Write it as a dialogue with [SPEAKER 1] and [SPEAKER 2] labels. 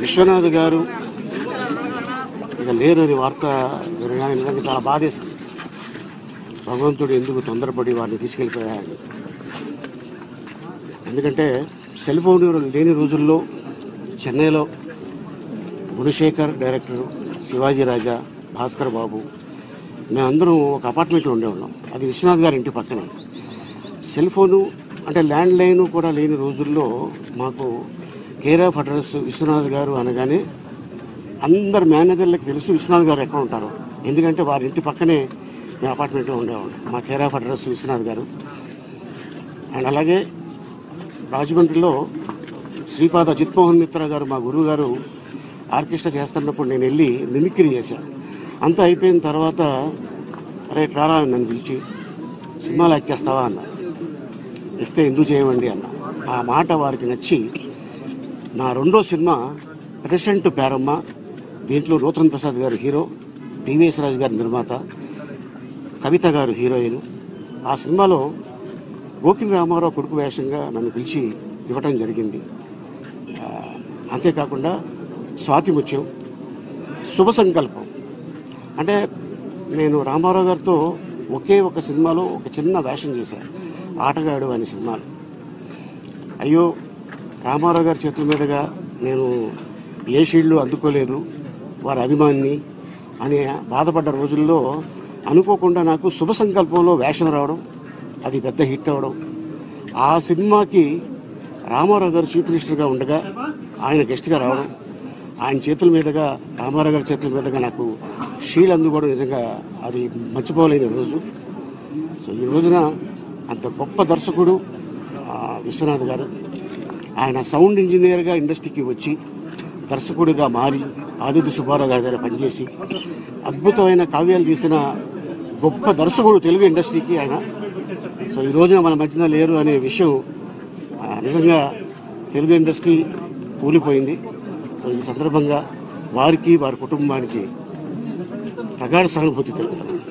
[SPEAKER 1] విశ్వనాథ్ గారు ఇక లేరు అని వార్త వినగానే నిజంగా చాలా బాధేసింది. భగవంతుడు ఎందుకు తొందరపడి వారిని తీసుకెళ్ళిపోయాడు. ఎందుకంటే సెల్ ఫోన్ లేని రోజుల్లో చెన్నైలో గుణశేఖర్ డైరెక్టరు, శివాజీ రాజా, భాస్కర్ బాబు మేమందరం ఒక అపార్ట్మెంట్లో ఉండేవాళ్ళం. అది విశ్వనాథ్ గారి ఇంటి పక్కనే. సెల్ ఫోను అంటే ల్యాండ్ లైన్ కూడా లేని రోజుల్లో మాకు కేర్ ఆఫ్ అడ్రస్ విశ్వనాథ్ గారు అనగానే అందరు మేనేజర్లకు తెలుసు విశ్వనాథ్ గారు ఎక్కడ ఉంటారో. ఎందుకంటే వారి ఇంటి పక్కనే మేము అపార్ట్మెంట్లో ఉండేవాళ్ళం. మా కేర్ ఆఫ్ అడ్రస్ విశ్వనాథ్ గారు. అండ్ అలాగే రాజమండ్రిలో శ్రీపాద జిత్మోహన్ మిత్ర గారు మా గురువు గారు ఆర్కెస్ట్రా చేస్తున్నప్పుడు నేను వెళ్ళి మిమిక్రీ చేశాను. అంతా అయిపోయిన తర్వాత అరే రారా నన్ను పిలిచి సినిమాలు యాక్ట్ చేస్తావా అన్న. ఇస్తే ఎందుకు చేయమండి అన్న. ఆ మాట వారికి నచ్చి నా రెండో సినిమా ప్రెసిడెంట్ పేరమ్మ, దీంట్లో నూతన్ ప్రసాద్ గారు హీరో, టీవీఎస్ రాజు గారు నిర్మాత, కవిత గారు హీరోయిన్. ఆ సినిమాలో గోకిల్ రామారావు కొడుకు వేషంగా నన్ను పిలిచి ఇవ్వటం జరిగింది. అంతేకాకుండా స్వాతి ముత్యం, శుభ సంకల్పం. అంటే నేను రామారావు గారితో ఒకే ఒక సినిమాలో ఒక చిన్న వేషం చేశాను, ఆటగాడు అనే సినిమాలో. అయ్యో రామారావు గారి చేతుల మీదుగా నేను ఏ షీల్డ్లు అందుకోలేదు, వారి అభిమాని అని బాధపడ్డ రోజుల్లో అనుకోకుండా నాకు శుభ సంకల్పంలో వేషం రావడం, అది పెద్ద హిట్ అవ్వడం. ఆ సినిమాకి రామారావు గారు చీఫ్ మినిస్టర్గా ఉండగా ఆయన గెస్ట్గా రావడం, ఆయన చేతుల మీదుగా రామారావు గారి చేతుల మీదుగా నాకు షీల్డ్ అందుకోవడం నిజంగా అది మర్చిపోలేని రోజు. సో ఈ రోజున అంత గొప్ప దర్శకుడు విశ్వనాథ్ గారు. ఆయన సౌండ్ ఇంజనీర్గా ఇండస్ట్రీకి వచ్చి దర్శకుడిగా మారి ఆదిత్య సుబ్బారావు గారి దగ్గర పనిచేసి అద్భుతమైన కావ్యాలు తీసిన గొప్ప దర్శకుడు తెలుగు ఇండస్ట్రీకి ఆయన. సో ఈ రోజున మన మధ్యన లేరు అనే విషయం నిజంగా తెలుగు ఇండస్ట్రీ కూలిపోయింది. సో ఈ సందర్భంగా వారికి, వారి కుటుంబానికి ప్రగాఢ సానుభూతి తెలుపుతున్నాను.